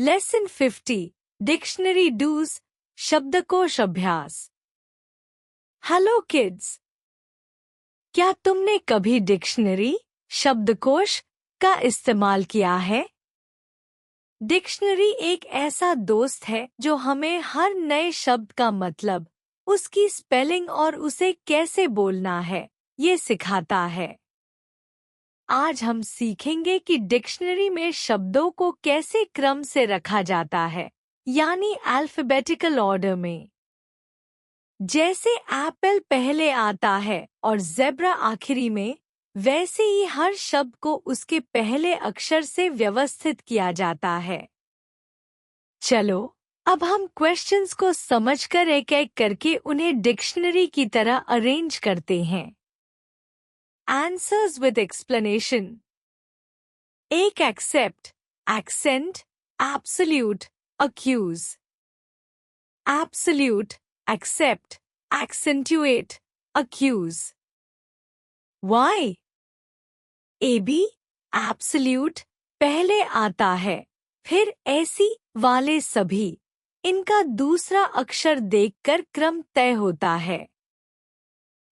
Lesson 50 dictionary dos शब्दकोश अभ्यास। Hello kids, क्या तुमने कभी डिक्शनरी शब्दकोश का इस्तेमाल किया है? डिक्शनरी एक ऐसा दोस्त है जो हमें हर नए शब्द का मतलब, उसकी स्पेलिंग और उसे कैसे बोलना है ये सिखाता है। आज हम सीखेंगे कि डिक्शनरी में शब्दों को कैसे क्रम से रखा जाता है, यानी अल्फाबेटिकल ऑर्डर में। जैसे एप्पल पहले आता है और ज़ेब्रा आखिरी में, वैसे ही हर शब्द को उसके पहले अक्षर से व्यवस्थित किया जाता है। चलो, अब हम क्वेश्चंस को समझकर एक एक करके उन्हें डिक्शनरी की तरह अरेंज करते हैं। Answers with explanation. एक accept, accent, absolute, accuse. Absolute, accept, accentuate, accuse. Why? AB, absolute, पहले आता है, फिर ऐसी वाले सभी, इनका दूसरा अक्षर देखकर क्रम तय होता है।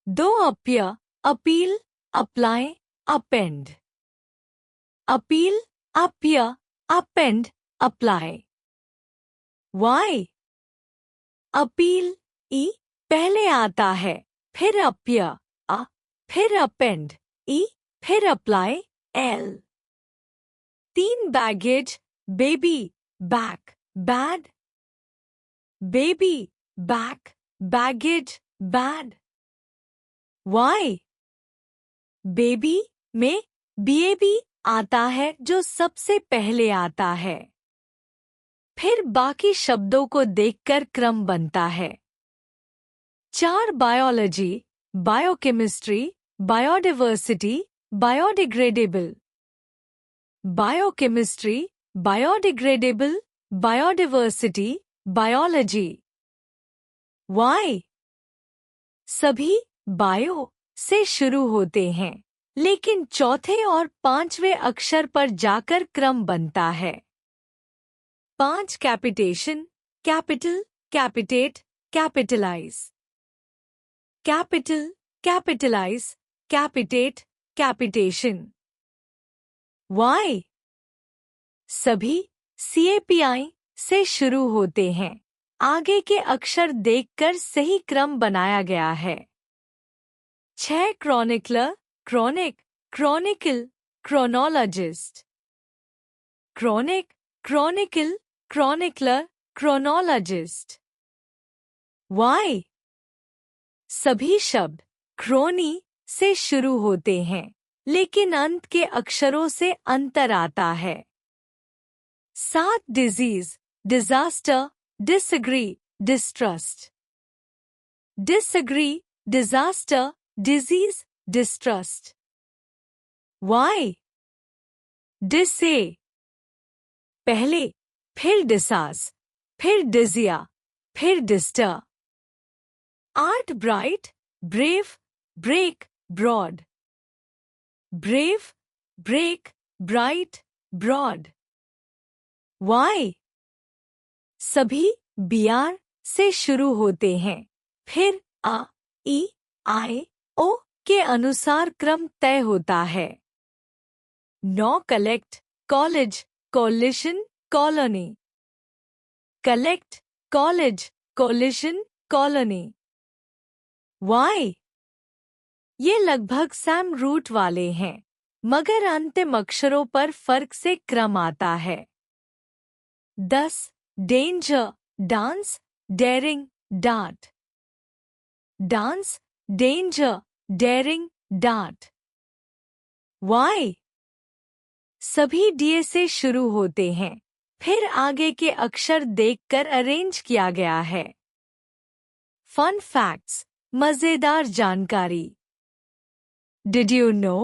2 appear, appeal, apply, append. Appeal, appear, append, apply. Why? Appeal, E, पहले आता है, फिर appear, A, फिर append, E, फिर apply, L. 3 baggage, baby, back, bad. Baby, back, baggage, bad. Why? Baby में BAB आता है जो सबसे पहले आता है, फिर बाकी शब्दों को देखकर क्रम बनता है। 4 biology, biochemistry, biodiversity, biodegradable. Biochemistry, biodegradable, biodiversity, biology. Why? सभी बायो से शुरू होते हैं, लेकिन चौथे और पांचवें अक्षर पर जाकर क्रम बनता है। 5 capitation, capital, capitate, capitalize. Capital, capitalize, capitate, capitation. Why? सभी CAPI से शुरू होते हैं, आगे के अक्षर देखकर सही क्रम बनाया गया है। 6 chronicler, chronic, chronicle, chronologist. Chronic, chronicle, chronicler, chronologist. Why? सभी शब्द क्रोनी से शुरू होते हैं, लेकिन अंत के अक्षरों से अंतर आता है। 7 disease, disaster, disagree, distrust. Disagree, disaster, disease, distrust. Why? डिसे पहले, फिर डिसास, फिर डिजिया, फिर डिस्टर। 8 bright, brave, break, broad. Brave, break, bright, broad. Why? सभी BR से शुरू होते हैं, फिर A, E, I, O के अनुसार क्रम तय होता है। 9 collect, college, collision, colony. Collect, college, collision, colony. Why? ये लगभग सैम रूट वाले हैं, मगर अंतिम अक्षरों पर फर्क से क्रम आता है। 10 डेंजर, डांस, डेयरिंग, डांट। डांस, डेंजर, डेयरिंग, डांट। वाई? सभी DA से शुरू होते हैं, फिर आगे के अक्षर देखकर अरेंज किया गया है। फन फैक्ट्स, मजेदार जानकारी। Did you know?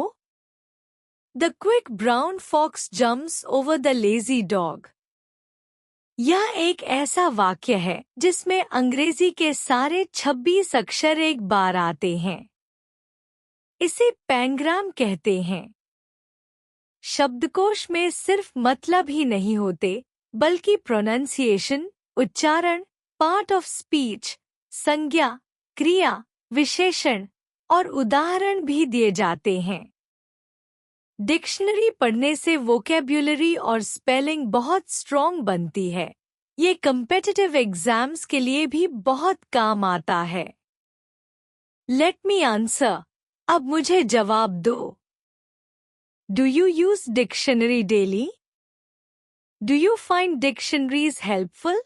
The quick brown fox jumps over the lazy dog. यह एक ऐसा वाक्य है जिसमें अंग्रेजी के सारे 26 अक्षर एक बार आते हैं। इसे पैंग्राम कहते हैं। शब्दकोश में सिर्फ मतलब ही नहीं होते, बल्कि प्रोनाउंसिएशन, उच्चारण, पार्ट ऑफ स्पीच, संज्ञा, क्रिया, विशेषण और उदाहरण भी दिए जाते हैं। डिक्शनरी पढ़ने से वोकैब्युलरी और स्पेलिंग बहुत स्ट्रॉन्ग बनती है। ये कम्पिटिटिव एग्जाम्स के लिए भी बहुत काम आता है। Let me answer. अब मुझे जवाब दो। Do you use dictionary daily? Do you find dictionaries helpful?